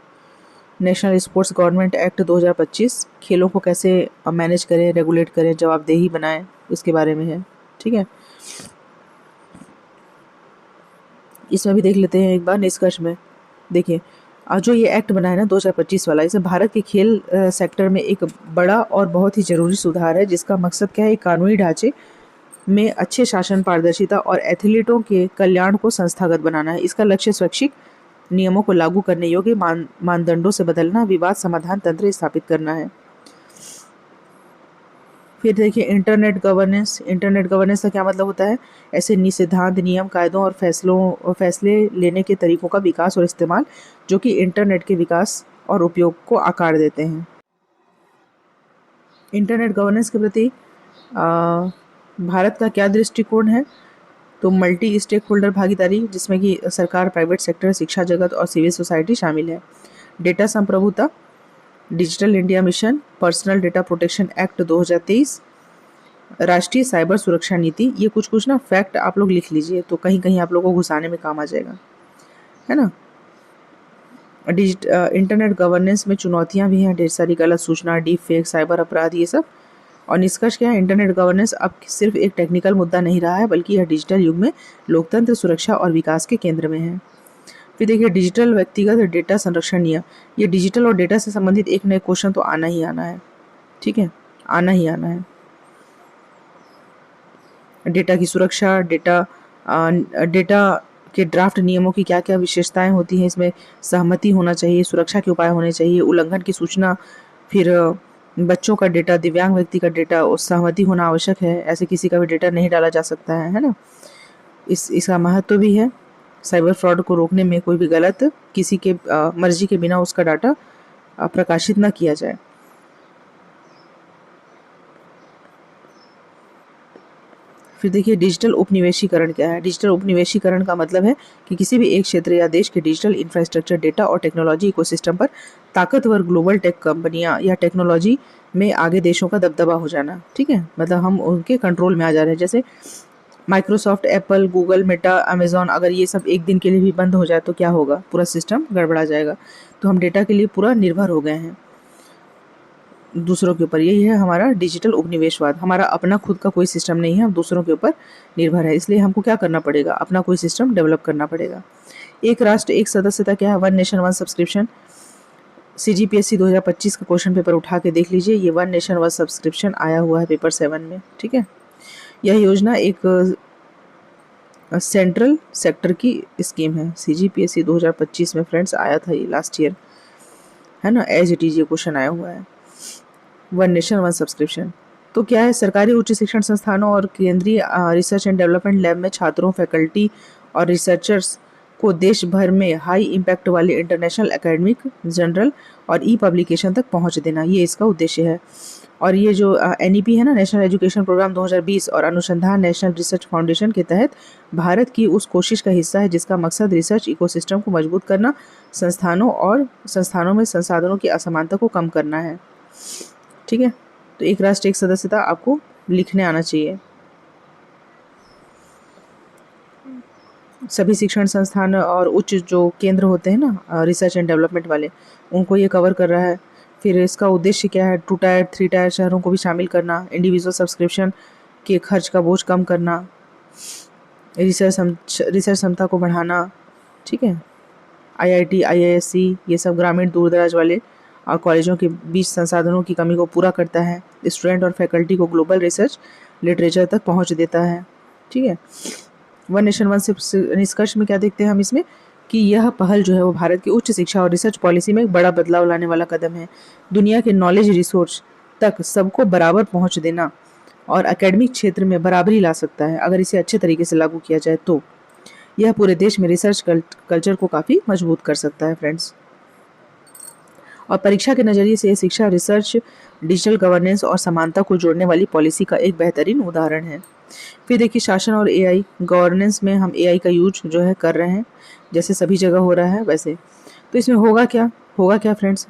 नेशनल स्पोर्ट्स गवर्नमेंट एक्ट 2025 खेलों को कैसे मैनेज करें, रेगुलेट करें, जवाबदेही बनाएं, उसके बारे में है। ठीक है, इसमें भी देख लेते हैं एक बार निष्कर्ष में। देखिए, जो ये एक्ट बना है ना 2025 वाला, इसे भारत के खेल सेक्टर में एक बड़ा और बहुत ही ज़रूरी सुधार है, जिसका मकसद क्या है, एक कानूनी ढांचे में अच्छे शासन, पारदर्शिता और एथलीटों के कल्याण को संस्थागत बनाना है। इसका लक्ष्य स्वैच्छिक नियमों को लागू करने योग्य मानदंडों से बदलना, विवाद समाधान तंत्र स्थापित करना है। फिर देखिए इंटरनेट गवर्नेंस। इंटरनेट गवर्नेंस का क्या मतलब होता है, ऐसे सिद्धांत, नियम, कायदों और फैसले लेने के तरीकों का विकास और इस्तेमाल जो कि इंटरनेट के विकास और उपयोग को आकार देते हैं। इंटरनेट गवर्नेंस के प्रति भारत का क्या दृष्टिकोण है, तो मल्टी स्टेक होल्डर भागीदारी, जिसमें कि सरकार, प्राइवेट सेक्टर, शिक्षा जगत और सिविल सोसाइटी शामिल है। डेटा संप्रभुता, digital India mission, personal data protection act 2023, राष्ट्रीय साइबर सुरक्षा नीति। ये कुछ ना फैक्ट आप लोग लिख लीजिए, तो कहीं कहीं आप लोगों को घुसाने में काम आ जाएगा, है ना। इंटरनेट गवर्नेंस में चुनौतियां भी हैं, ढेर सारी गलत सूचना, डीप फेक, साइबर अपराध, ये सब। और निष्कर्ष क्या है, इंटरनेट गवर्नेंस अब सिर्फ एक टेक्निकल मुद्दा नहीं रहा है, बल्कि यह डिजिटल युग में लोकतंत्र, सुरक्षा और विकास के केंद्र में है। फिर देखिए डिजिटल व्यक्तिगत डेटा संरक्षण नियम। ये डिजिटल और डेटा से संबंधित एक नए क्वेश्चन तो आना ही आना है, ठीक है, आना ही आना है। डेटा की सुरक्षा, डेटा के ड्राफ्ट नियमों की क्या क्या विशेषताएं होती हैं, इसमें सहमति होना चाहिए, सुरक्षा के उपाय होने चाहिए, उल्लंघन की सूचना, फिर बच्चों का डेटा, दिव्यांग व्यक्ति का डेटा, उस सहमति होना आवश्यक है, ऐसे किसी का भी डेटा नहीं डाला जा सकता है ना। इसका महत्व भी है, साइबर फ्रॉड को रोकने में कोई भी गलत किसी के मर्जी के बिना उसका डाटा प्रकाशित न किया जाए। फिर देखिए डिजिटल उपनिवेशीकरण क्या है। डिजिटल उपनिवेशीकरण का मतलब है कि किसी भी एक क्षेत्र या देश के डिजिटल इंफ्रास्ट्रक्चर, डेटा और टेक्नोलॉजी इकोसिस्टम पर ताकतवर ग्लोबल टेक कंपनियां या टेक्नोलॉजी में आगे देशों का दबदबा हो जाना, ठीक है, मतलब हम उनके कंट्रोल में आ जा रहे हैं। जैसे Microsoft, Apple, Google, Meta, Amazon, अगर ये सब एक दिन के लिए भी बंद हो जाए तो क्या होगा, पूरा सिस्टम गड़बड़ा जाएगा। तो हम डेटा के लिए पूरा निर्भर हो गए हैं दूसरों के ऊपर। यही है हमारा डिजिटल उपनिवेशवाद। हमारा अपना खुद का कोई सिस्टम नहीं है, हम दूसरों के ऊपर निर्भर है। इसलिए हमको क्या करना पड़ेगा, अपना कोई सिस्टम डेवलप करना पड़ेगा। एक राष्ट्र एक सदस्यता क्या है, one nation one subscription. CGPSC 2025 का क्वेश्चन पेपर उठा के देख लीजिए, ये वन नेशन वन सब्सक्रिप्शन आया हुआ है पेपर 7 में, ठीक है। यह योजना एक सेंट्रल सेक्टर की स्कीम है। CGPSC 2025 में फ्रेंड्स आया था ये लास्ट ईयर, है ना, एज इट इज ये क्वेश्चन आया हुआ है। वन नेशन वन सब्सक्रिप्शन तो क्या है, सरकारी उच्च शिक्षण संस्थानों और केंद्रीय रिसर्च एंड डेवलपमेंट लैब में छात्रों, फैकल्टी और रिसर्चर्स को देश भर में हाई इम्पैक्ट वाले इंटरनेशनल एकेडमिक, जर्नल और पब्लिकेशन तक पहुंच देना, ये इसका उद्देश्य है। और ये जो NEP है ना, नेशनल एजुकेशन प्रोग्राम 2020 और अनुसंधान नेशनल रिसर्च फाउंडेशन के तहत भारत की उस कोशिश का हिस्सा है जिसका मकसद रिसर्च इकोसिस्टम को मजबूत करना, संस्थानों में संसाधनों की असमानता को कम करना है, ठीक है। तो एक राष्ट्र एक सदस्यता आपको लिखने आना चाहिए। सभी शिक्षण संस्थान और उच्च जो केंद्र होते हैं ना रिसर्च एंड डेवलपमेंट वाले, उनको ये कवर कर रहा है। फिर इसका उद्देश्य क्या है, 2 टायर 3 टायर शहरों को भी शामिल करना, इंडिविजुअल सब्सक्रिप्शन के खर्च का बोझ कम करना, रिसर्च क्षमता को बढ़ाना, ठीक है। IIT, IISc ये सब ग्रामीण दूर दराज वाले कॉलेजों के बीच संसाधनों की कमी को पूरा करता है, स्टूडेंट और फैकल्टी को ग्लोबल रिसर्च लिटरेचर तक पहुंच देता है, ठीक है। वन नेशन वन निष्कर्ष में क्या देखते हैं हम इसमें, कि यह पहल जो है वो भारत की उच्च शिक्षा और रिसर्च पॉलिसी में एक बड़ा बदलाव लाने वाला कदम है। दुनिया के नॉलेज रिसोर्स तक सबको बराबर पहुंच देना और एकेडमिक क्षेत्र में बराबरी ला सकता है अगर इसे अच्छे तरीके से लागू किया जाए तो। यह पूरे देश में रिसर्च कल्चर को काफ़ी मजबूत कर सकता है फ्रेंड्स। और परीक्षा के नज़रिए से शिक्षा, रिसर्च, डिजिटल गवर्नेंस और समानता को जोड़ने वाली पॉलिसी का एक बेहतरीन उदाहरण है। फिर देखिए शासन और AI गवर्नेंस में हम AI का यूज जो है कर रहे हैं, जैसे सभी जगह हो रहा है वैसे। तो इसमें होगा क्या फ्रेंड्स,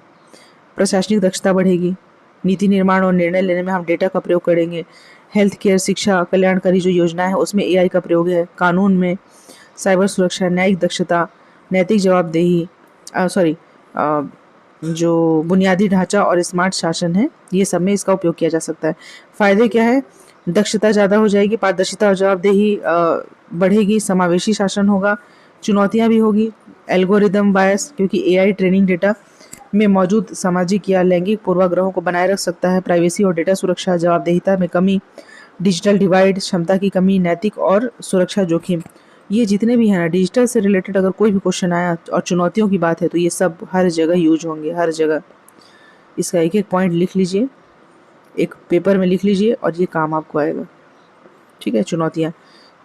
प्रशासनिक दक्षता बढ़ेगी, नीति निर्माण और निर्णय लेने में हम डेटा का प्रयोग करेंगे, हेल्थ केयर, शिक्षा, कल्याणकारी जो योजना है उसमें AI का प्रयोग है, कानून में साइबर सुरक्षा, न्यायिक दक्षता, नैतिक जवाबदेही, सॉरी, जो बुनियादी ढांचा और स्मार्ट शासन है, ये सब में इसका उपयोग किया जा सकता है। फ़ायदे क्या है? दक्षता ज़्यादा हो जाएगी, पारदर्शिता और जवाबदेही बढ़ेगी, समावेशी शासन होगा। चुनौतियाँ भी होगी, एल्गोरिदम बायस, क्योंकि एआई ट्रेनिंग डेटा में मौजूद सामाजिक या लैंगिक पूर्वाग्रहों को बनाए रख सकता है। प्राइवेसी और डेटा सुरक्षा, जवाबदेहिता में कमी, डिजिटल डिवाइड, क्षमता की कमी, नैतिक और सुरक्षा जोखिम, ये जितने भी हैं ना डिजिटल से रिलेटेड, अगर कोई भी क्वेश्चन आया और चुनौतियों की बात है तो ये सब हर जगह यूज होंगे, हर जगह। इसका एक एक पॉइंट लिख लीजिए, एक पेपर में लिख लीजिए और ये काम आपको आएगा। ठीक है। चुनौतियाँ,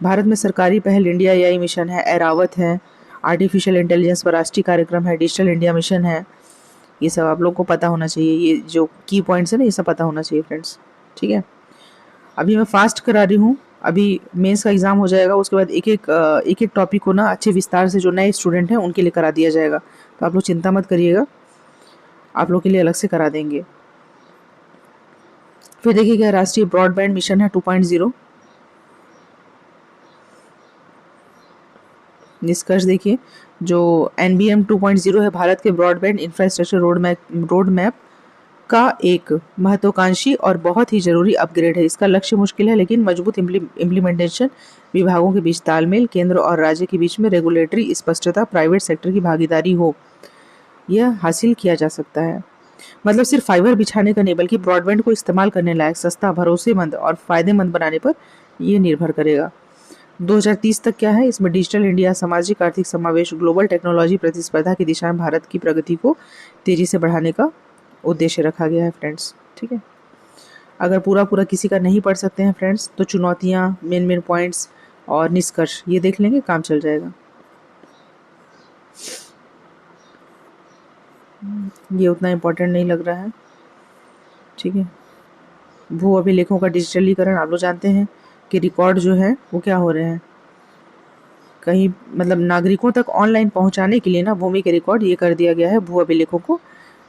भारत में सरकारी पहल इंडिया एआई मिशन है, एरावत है, आर्टिफिशियल इंटेलिजेंस पर राष्ट्रीय कार्यक्रम है, डिजिटल इंडिया मिशन है। ये सब आप लोग को पता होना चाहिए, ये जो की पॉइंट्स है ना, ये सब पता होना चाहिए फ्रेंड्स। ठीक है। अभी मैं फास्ट करा रही हूँ, अभी मेंस का एग्ज़ाम हो जाएगा, उसके बाद एक एक टॉपिक को ना अच्छे विस्तार से जो नए स्टूडेंट हैं उनके लिए करा दिया जाएगा। तो आप लोग चिंता मत करिएगा, आप लोग के लिए अलग से करा देंगे। फिर देखिएगा, राष्ट्रीय ब्रॉडबैंड मिशन है 2.0। निष्कर्ष देखिए, जो NBM 2.0 है, भारत के ब्रॉडबैंड इंफ्रास्ट्रक्चर रोड मैप का एक महत्वाकांक्षी और बहुत ही ज़रूरी अपग्रेड है। इसका लक्ष्य मुश्किल है, लेकिन मजबूत इम्प्लीमेंटेशन, विभागों के बीच तालमेल, केंद्र और राज्य के बीच में रेगुलेटरी स्पष्टता, प्राइवेट सेक्टर की भागीदारी हो, यह हासिल किया जा सकता है। मतलब सिर्फ फाइबर बिछाने का नहीं, बल्कि ब्रॉडबैंड को इस्तेमाल करने लायक, सस्ता, भरोसेमंद और फ़ायदेमंद बनाने पर ये निर्भर करेगा। 2030 तक क्या है, इसमें डिजिटल इंडिया, सामाजिक आर्थिक समावेश, ग्लोबल टेक्नोलॉजी प्रतिस्पर्धा की दिशा में भारत की प्रगति को तेज़ी से बढ़ाने का उद्देश्य रखा गया है फ्रेंड्स। ठीक है। अगर पूरा पूरा किसी का नहीं पढ़ सकते हैं फ्रेंड्स, तो चुनौतियाँ, मेन पॉइंट्स और निष्कर्ष ये देख लेंगे, काम चल जाएगा। ये उतना इम्पोर्टेंट नहीं लग रहा है। ठीक है। भू अभिलेखों का डिजिटलीकरण, आप लोग जानते हैं कि रिकॉर्ड जो है वो क्या हो रहे हैं, कहीं मतलब नागरिकों तक ऑनलाइन पहुंचाने के लिए ना भूमि के रिकॉर्ड ये कर दिया गया है, भू अभिलेखों को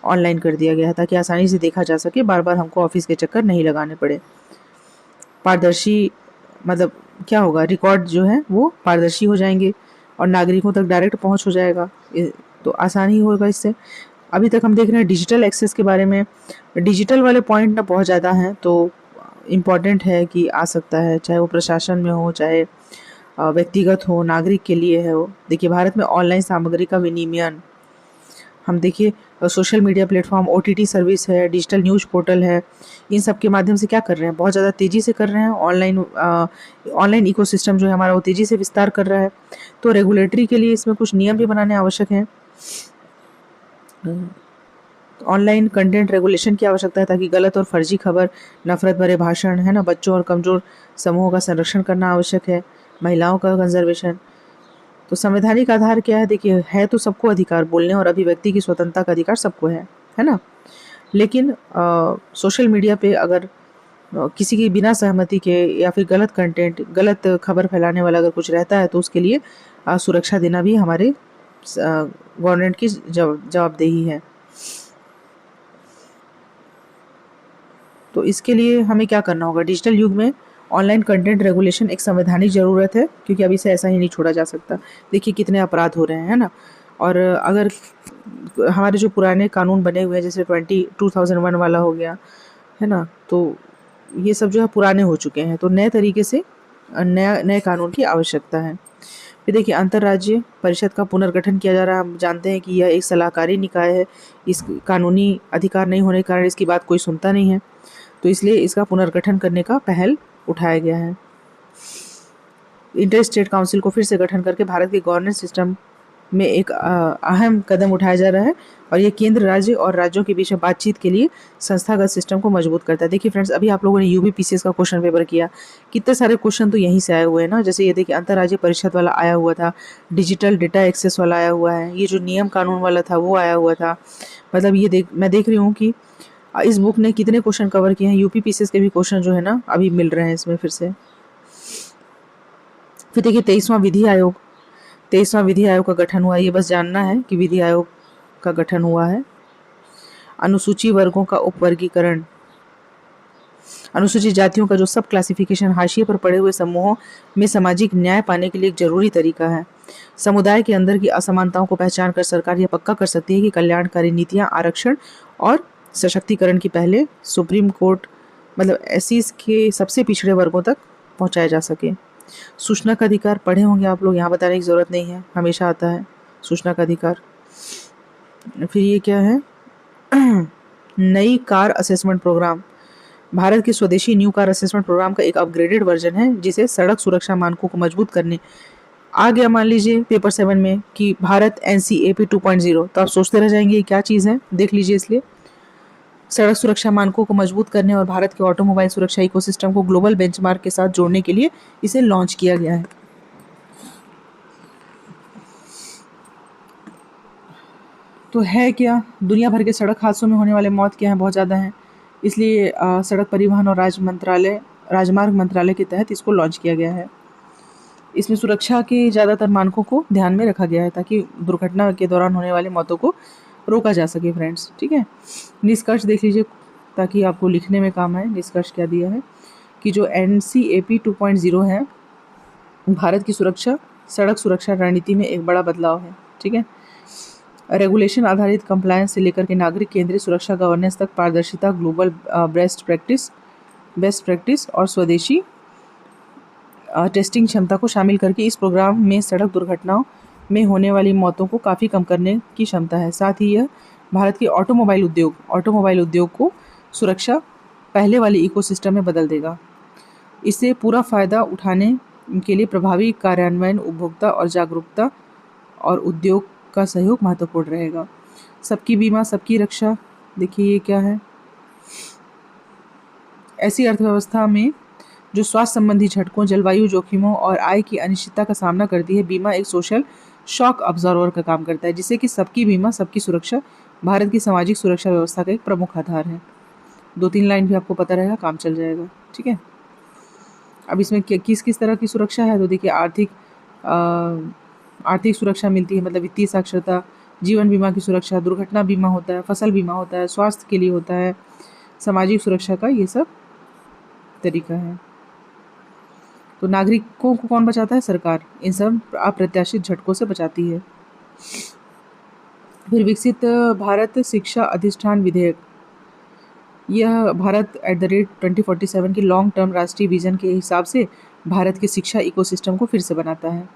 ऑनलाइन कर दिया गया है, ताकि आसानी से देखा जा सके, बार बार हमको ऑफिस के चक्कर नहीं लगाने पड़े। पारदर्शी, मतलब क्या होगा, रिकॉर्ड जो है वो पारदर्शी हो जाएंगे और नागरिकों तक डायरेक्ट पहुंच हो जाएगा, तो आसानी होगा इससे। अभी तक हम देख रहे हैं डिजिटल एक्सेस के बारे में, डिजिटल वाले पॉइंट ना बहुत ज़्यादा हैं, तो इम्पॉर्टेंट है कि आ सकता है, चाहे वो प्रशासन में हो, चाहे व्यक्तिगत हो, नागरिक के लिए है वो। देखिए, भारत में ऑनलाइन सामग्री का विनिमयन, हम देखिए social media platform, OTT service है, डिजिटल न्यूज़ पोर्टल है, इन सब के माध्यम से क्या कर रहे हैं, बहुत ज़्यादा तेज़ी से कर रहे हैं। ऑनलाइन इकोसिस्टम जो है हमारा, वो तेज़ी से विस्तार कर रहा है। तो रेगुलेटरी के लिए इसमें कुछ नियम भी बनाने आवश्यक हैं। ऑनलाइन कंटेंट रेगुलेशन की आवश्यकता है, ताकि गलत और फर्जी खबर, नफरत भरे भाषण, है ना, बच्चों और कमज़ोर समूहों का संरक्षण करना आवश्यक है, महिलाओं का कंजर्वेशन। तो संवैधानिक आधार क्या है? देखिए, है तो सबको अधिकार, बोलने और अभिव्यक्ति की स्वतंत्रता का अधिकार सबको है ना। लेकिन सोशल मीडिया पे अगर किसी की बिना सहमति के या फिर गलत कंटेंट, गलत खबर फैलाने वाला अगर कुछ रहता है, तो उसके लिए सुरक्षा देना भी हमारे गवर्नमेंट की जवाबदेही है। तो इसके लिए हमें क्या करना होगा, डिजिटल युग में ऑनलाइन कंटेंट रेगुलेशन एक संवैधानिक ज़रूरत है, क्योंकि अभी से ऐसा ही नहीं छोड़ा जा सकता। देखिए कितने अपराध हो रहे हैं, है ना। और अगर हमारे जो पुराने कानून बने हुए हैं, जैसे 2001 वाला हो गया, है ना, तो ये सब जो है पुराने हो चुके हैं, तो नए तरीके से नए कानून की आवश्यकता है। फिर देखिए, अंतर्राज्यीय परिषद का पुनर्गठन किया जा रहा है। हम जानते हैं कि यह एक सलाहकारी निकाय है, इस कानूनी अधिकार नहीं होने के कारण इसकी बात कोई सुनता नहीं है, तो इसलिए इसका पुनर्गठन करने का पहल उठाया गया है। इंटर स्टेट काउंसिल को फिर से गठन करके भारत के गवर्नेंस सिस्टम में एक अहम कदम उठाया जा रहा है, और ये केंद्र, राज्य और राज्यों के बीच में बातचीत के लिए संस्थागत सिस्टम को मजबूत करता है। देखिए फ्रेंड्स, अभी आप लोगों ने UPPCS का क्वेश्चन पेपर किया, कितने सारे क्वेश्चन तो यहीं से आए हुए हैं ना। जैसे ये देखिए, अंतर्राज्यीय परिषद वाला आया हुआ था, डिजिटल डेटा एक्सेस वाला आया हुआ है, ये जो नियम कानून वाला था वो आया हुआ था। मतलब ये मैं देख रही हूँ कि इस बुक ने कितने क्वेश्चन कवर किए हैं। UPPCS के भी क्वेश्चन जो है ना अभी मिल रहे हैं इसमें फिर से। फिर देखिए, 23वां विधि आयोग का गठन हुआ। ये बस जानना है कि विधि आयोग का गठन हुआ है। अनुसूची वर्गों का उपवर्गीकरण, अनुसूचित जातियों का जो सब क्लासिफिकेशन हाशिए पर पड़े हुए समूहों में सामाजिक न्याय पाने के लिए एक जरूरी तरीका है। समुदाय के अंदर की असमानताओं को पहचान कर सरकार यह पक्का कर सकती है कि कल्याणकारी नीतियां आरक्षण और सशक्तिकरण की पहले सुप्रीम कोर्ट मतलब एससीज के सबसे पिछड़े वर्गों तक पहुंचाया जा सके। सूचना का अधिकार पढ़े होंगे आप लोग, यहाँ बताने की ज़रूरत नहीं है, हमेशा आता है सूचना का अधिकार। फिर ये क्या है नई कार असेसमेंट प्रोग्राम भारत के स्वदेशी न्यू कार असेसमेंट प्रोग्राम का एक अपग्रेडेड वर्जन है जिसे सड़क सुरक्षा मानकों को मजबूत करने आ गया। मान लीजिए पेपर 7 में कि भारत NCAP 2.0, तो आप सोचते रह जाएंगे ये क्या चीज़ है, देख लीजिए। इसलिए सड़क सुरक्षा मानकों को मजबूत करने और भारत के ऑटोमोबाइल सुरक्षा इकोसिस्टम को ग्लोबल बेंचमार्क के साथ जोड़ने के लिए इसे लॉन्च किया गया है। तो है क्या, दुनिया भर के सड़क हादसों में होने वाले मौत क्या हैं, बहुत ज़्यादा हैं, इसलिए सड़क परिवहन और राजमार्ग मंत्रालय के तहत इसको लॉन्च किया गया है। इसमें सुरक्षा के ज़्यादातर मानकों को ध्यान में रखा गया है ताकि दुर्घटना के दौरान होने वाले मौतों को रोका जा सके फ्रेंड्स। ठीक है, निष्कर्ष देख लीजिए ताकि आपको लिखने में काम आए। निष्कर्ष क्या दिया है कि जो NCAP 2.0 है भारत की सड़क सुरक्षा रणनीति में एक बड़ा बदलाव है। ठीक है, रेगुलेशन आधारित कंप्लायंस से लेकर के नागरिक केंद्रीय सुरक्षा गवर्नेंस तक पारदर्शिता, ग्लोबल बेस्ट प्रैक्टिस और स्वदेशी टेस्टिंग क्षमता को शामिल करके इस प्रोग्राम में सड़क दुर्घटनाओं में होने वाली मौतों को काफ़ी कम करने की क्षमता है। साथ ही यह भारत के ऑटोमोबाइल उद्योग को सुरक्षा पहले वाले इकोसिस्टम में बदल देगा। इससे पूरा फ़ायदा उठाने के लिए प्रभावी कार्यान्वयन, उपभोक्ता और जागरूकता और उद्योग का सहयोग महत्वपूर्ण रहेगा। सबकी बीमा सबकी रक्षा, देखिए ये क्या है, ऐसी अर्थव्यवस्था में जो स्वास्थ्य संबंधी झटकों, जलवायु जोखिमों और आय की अनिश्चितता का सामना करती है, बीमा एक सोशल शॉक अब्जॉर्वर का काम करता है, जिससे कि सबकी बीमा सबकी सुरक्षा भारत की सामाजिक सुरक्षा व्यवस्था का एक प्रमुख आधार है। 2-3 लाइन भी आपको पता रहेगा, काम चल जाएगा। ठीक है, अब इसमें किस किस तरह की सुरक्षा है, तो देखिए आर्थिक सुरक्षा मिलती है, मतलब वित्तीय साक्षरता, जीवन बीमा की सुरक्षा, दुर्घटना बीमा होता है, फसल बीमा होता है, स्वास्थ्य के लिए होता है, सामाजिक सुरक्षा का ये सब तरीका है। तो नागरिकों को कौन बचाता है, सरकार इन सब अप्रत्याशित झटकों से बचाती है। फिर विकसित भारत शिक्षा अधिष्ठान विधेयक, यह भारत @2047 की लॉन्ग टर्म राष्ट्रीय विजन के हिसाब से भारत के शिक्षा इकोसिस्टम को फिर से बनाता है।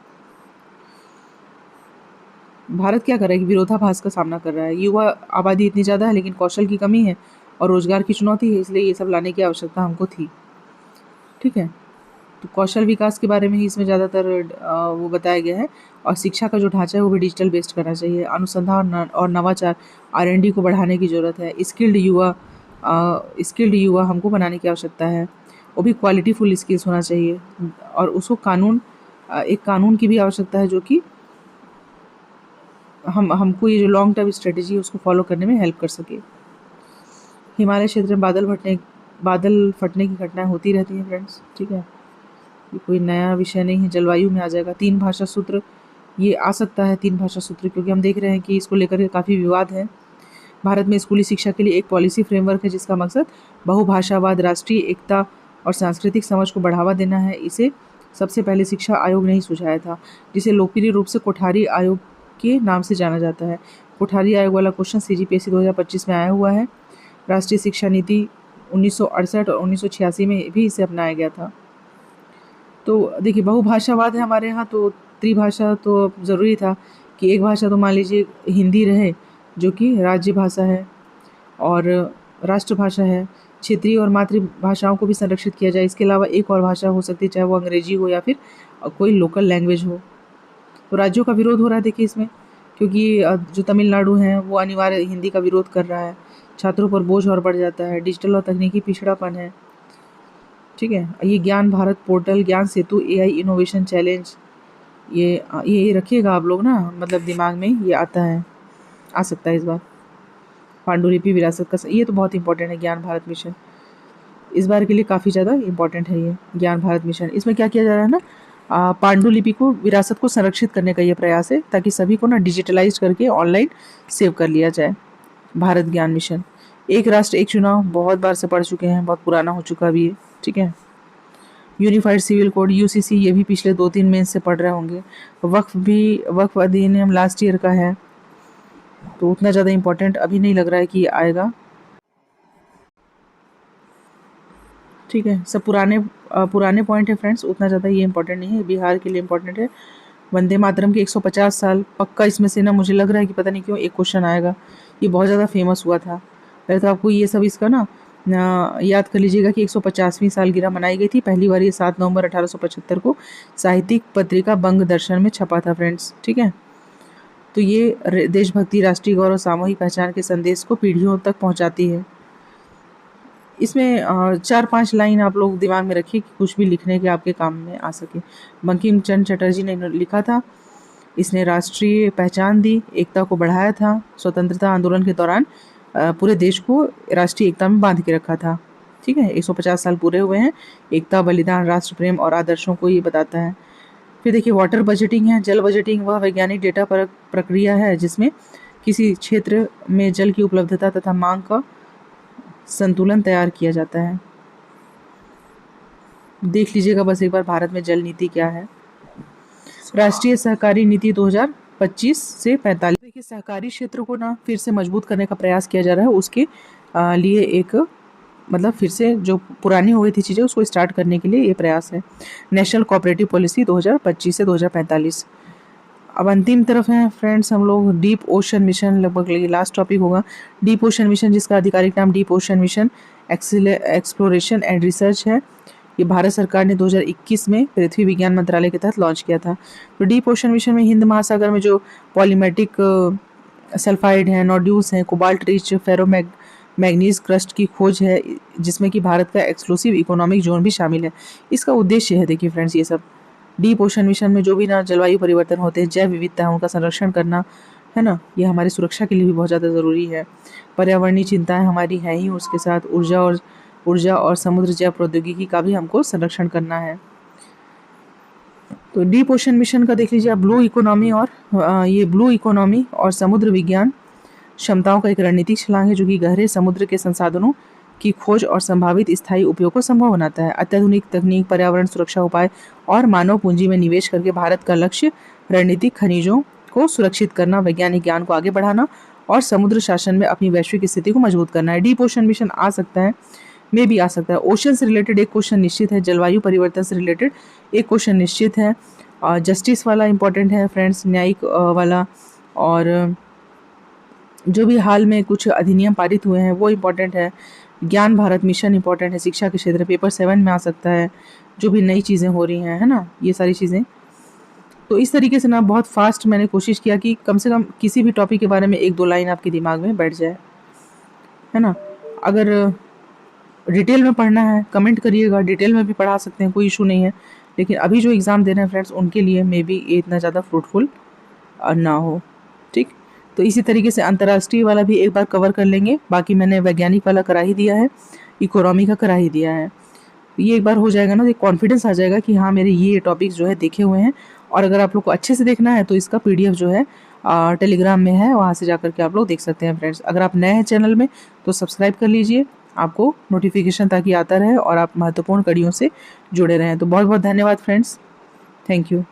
भारत क्या कर रहा है कि विरोधाभास का सामना कर रहा है, युवा आबादी इतनी ज़्यादा है लेकिन कौशल की कमी है और रोजगार की चुनौती है, इसलिए ये सब लाने की आवश्यकता हमको थी। ठीक है, तो कौशल विकास के बारे में ही इसमें ज़्यादातर वो बताया गया है और शिक्षा का जो ढांचा है वो भी डिजिटल बेस्ड करना चाहिए। अनुसंधान और नवाचार R&D को बढ़ाने की ज़रूरत है। स्किल्ड युवा हमको बनाने की आवश्यकता है, वो भी क्वालिटीफुल स्किल्स होना चाहिए और उसको एक कानून की भी आवश्यकता है जो कि हमको ये जो लॉन्ग टर्म स्ट्रेटेजी है उसको फॉलो करने में हेल्प कर सके। हिमालय क्षेत्र में बादल फटने की घटनाएं होती रहती हैं फ्रेंड्स। ठीक है, ये कोई नया विषय नहीं है, जलवायु में आ जाएगा। 3 भाषा सूत्र ये आ सकता है, 3 भाषा सूत्र, क्योंकि हम देख रहे हैं कि इसको लेकर के काफ़ी विवाद है। भारत में स्कूली शिक्षा के लिए एक पॉलिसी फ्रेमवर्क है जिसका मकसद बहुभाषावाद, राष्ट्रीय एकता और सांस्कृतिक समझ को बढ़ावा देना है। इसे सबसे पहले शिक्षा आयोग ने ही सुझाया था, जिसे लोकप्रिय रूप से कोठारी आयोग के नाम से जाना जाता है। कोठारी आयोग वाला क्वेश्चन CGPSC 2025 में आया हुआ है। राष्ट्रीय शिक्षा नीति 1968 और 1986 में भी इसे अपनाया गया था। तो देखिए बहुभाषावाद है हमारे यहाँ, तो त्रिभाषा तो ज़रूरी था कि एक भाषा तो मान लीजिए हिंदी रहे जो कि राज्य भाषा है और राष्ट्रभाषा है। क्षेत्रीय और मातृभाषाओं को भी संरक्षित किया जाए। इसके अलावा एक और भाषा हो सकती है, चाहे वो अंग्रेजी हो या फिर कोई लोकल लैंग्वेज हो। तो राज्यों का विरोध हो रहा है देखिए इसमें, क्योंकि जो तमिलनाडु है वो अनिवार्य हिंदी का विरोध कर रहा है। छात्रों पर बोझ और बढ़ जाता है, डिजिटल और तकनीकी पिछड़ापन है। ठीक है, ये ज्ञान भारत पोर्टल, ज्ञान सेतु, AI इनोवेशन चैलेंज, ये रखिएगा आप लोग ना, मतलब दिमाग में ये आ सकता है इस बार। पांडुलिपि विरासत का ये तो बहुत इंपॉर्टेंट है। ज्ञान भारत मिशन इस बार के लिए काफ़ी ज़्यादा इंपॉर्टेंट है। ये ज्ञान भारत मिशन, इसमें क्या किया जा रहा है ना, पांडुलिपि को, विरासत को संरक्षित करने का ये प्रयास है ताकि सभी को ना डिजिटलाइज करके ऑनलाइन सेव कर लिया जाए। भारत ज्ञान मिशन एक राष्ट्र एक चुनाव बहुत बार से पढ़ चुके हैं, बहुत पुराना हो चुका अभी ये, ठीक है। यूनिफाइड सिविल कोड यूसीसी, ये भी पिछले 2-3 मेंस से पढ़ रहे होंगे। वक्फ अधिनियम लास्ट ईयर का है, तो उतना ज़्यादा इम्पोर्टेंट अभी नहीं लग रहा है कि ये आएगा, ठीक है। सब पुराने पॉइंट है फ्रेंड्स, उतना ज़्यादा ये इंपॉर्टेंट नहीं है, बिहार के लिए इंपॉर्टेंट है। वंदे मातरम के 150 साल पक्का इसमें से ना, मुझे लग रहा है कि पता नहीं क्यों एक क्वेश्चन आएगा, ये बहुत ज़्यादा फेमस हुआ था। पहले तो आपको ये सब इसका ना याद कर लीजिएगा कि 150वीं सालगिरह मनाई गई थी। पहली बार ये 7 नवंबर 1875 को साहित्यिक पत्रिका बंग दर्शन में छपा था फ्रेंड्स, ठीक है। तो ये देशभक्ति, राष्ट्रीय गौरव, सामूहिक पहचान के संदेश को पीढ़ियों तक पहुंचाती है। इसमें 4-5 लाइन आप लोग दिमाग में रखिए कि कुछ भी लिखने के आपके काम में आ सके। बंकिम चंद्र चटर्जी ने लिखा था। इसने राष्ट्रीय पहचान दी, एकता को बढ़ाया था। स्वतंत्रता आंदोलन के दौरान पूरे देश को राष्ट्रीय एकता में बांध के रखा था, ठीक है। 150 साल पूरे हुए हैं। एकता, बलिदान, राष्ट्र प्रेम और आदर्शों को ये बताता है। फिर देखिए वाटर बजटिंग है। जल बजटिंग वह वैज्ञानिक डेटा पर प्रक्रिया है जिसमें किसी क्षेत्र में जल की उपलब्धता तथा मांग का संतुलन तैयार किया जाता है। देख लीजिएगा बस एक बार भारत में जल नीति क्या है। राष्ट्रीय सहकारी नीति 2025 से 45। देखिए सहकारी क्षेत्र को ना फिर से मजबूत करने का प्रयास किया जा रहा है। उसके लिए एक मतलब फिर से जो पुरानी हो गई थी चीज़ें उसको स्टार्ट करने के लिए ये प्रयास है। नेशनल कोऑपरेटिव पॉलिसी 2025 से 2045। अब अंतिम तरफ है फ्रेंड्स हम लोग, डीप ओशन मिशन, लगभग लास्ट टॉपिक होगा। डीप ओशन मिशन, जिसका आधिकारिक नाम deep ocean mission exploration and research है, ये भारत सरकार ने 2021 में पृथ्वी विज्ञान मंत्रालय के तहत लॉन्च किया था। तो डीप ओशन मिशन में हिंद महासागर में जो पॉलीमेटिक सल्फाइड हैं, नोड्यूल्स हैं, कोबाल्ट रिच मैग्नीज क्रस्ट की खोज है, जिसमें कि भारत का एक्सक्लूसिव इकोनॉमिक जोन भी शामिल है। इसका उद्देश्य है, देखिए फ्रेंड्स, ये सब डीप ओशन मिशन में जो भी ना जलवायु परिवर्तन होते हैं, जैव विविधता है, उनका संरक्षण करना है ना, ये हमारी सुरक्षा के लिए भी बहुत ज़्यादा ज़रूरी है। पर्यावरणीय चिंताएं हमारी हैं ही, उसके साथ ऊर्जा और समुद्र जैव प्रौद्योगिकी का भी हमको संरक्षण करना है। तो डीप ओशन मिशन का देख लीजिए आप, ब्लू इकोनॉमी और समुद्र विज्ञान क्षमताओं का एक रणनीतिक छलांग है जो कि गहरे समुद्र के संसाधनों की खोज और संभावित स्थायी उपयोग को संभव बनाता है। अत्याधुनिक तकनीक, पर्यावरण सुरक्षा उपाय और मानव पूंजी में निवेश करके भारत का लक्ष्य रणनीतिक खनिजों को सुरक्षित करना, वैज्ञानिक ज्ञान को आगे बढ़ाना और समुद्र शासन में अपनी वैश्विक स्थिति को मजबूत करना है। डीप ओशन मिशन आ सकता है, में भी आ सकता है। ओशन से रिलेटेड एक क्वेश्चन निश्चित है, जलवायु परिवर्तन से रिलेटेड एक क्वेश्चन निश्चित है, जस्टिस वाला इंपॉर्टेंट है फ्रेंड्स, न्यायिक वाला, और जो भी हाल में कुछ अधिनियम पारित हुए हैं वो इम्पोर्टेंट है। ज्ञान भारत मिशन इम्पोर्टेंट है, शिक्षा के क्षेत्र पेपर 7 में आ सकता है। जो भी नई चीज़ें हो रही हैं, है ना, ये सारी चीज़ें। तो इस तरीके से ना बहुत फास्ट मैंने कोशिश किया कि कम से कम किसी भी टॉपिक के बारे में 1-2 लाइन आपके दिमाग में बैठ जाए, है ना। अगर डिटेल में पढ़ना है कमेंट करिएगा, डिटेल में भी पढ़ा सकते हैं, कोई इशू नहीं है। लेकिन अभी जो एग्ज़ाम दे रहे हैं फ्रेंड्स, उनके लिए मे बी ये इतना ज़्यादा फ्रूटफुल ना हो, ठीक। तो इसी तरीके से अंतर्राष्ट्रीय वाला भी एक बार कवर कर लेंगे। बाकी मैंने वैज्ञानिक वाला करा ही दिया है, इकोनॉमी का करा ही दिया है। ये एक बार हो जाएगा ना, तो कॉन्फिडेंस आ जाएगा कि हाँ मेरे ये टॉपिक्स जो है देखे हुए हैं। और अगर आप लोग को अच्छे से देखना है तो इसका PDF जो है टेलीग्राम में है, वहाँ से जाकर के आप लोग देख सकते हैं फ्रेंड्स। अगर आप नए हैं चैनल में तो सब्सक्राइब कर लीजिए, आपको नोटिफिकेशन ताकि आता रहे और आप महत्वपूर्ण कड़ियों से जुड़े रहें। तो बहुत बहुत धन्यवाद फ्रेंड्स, थैंक यू।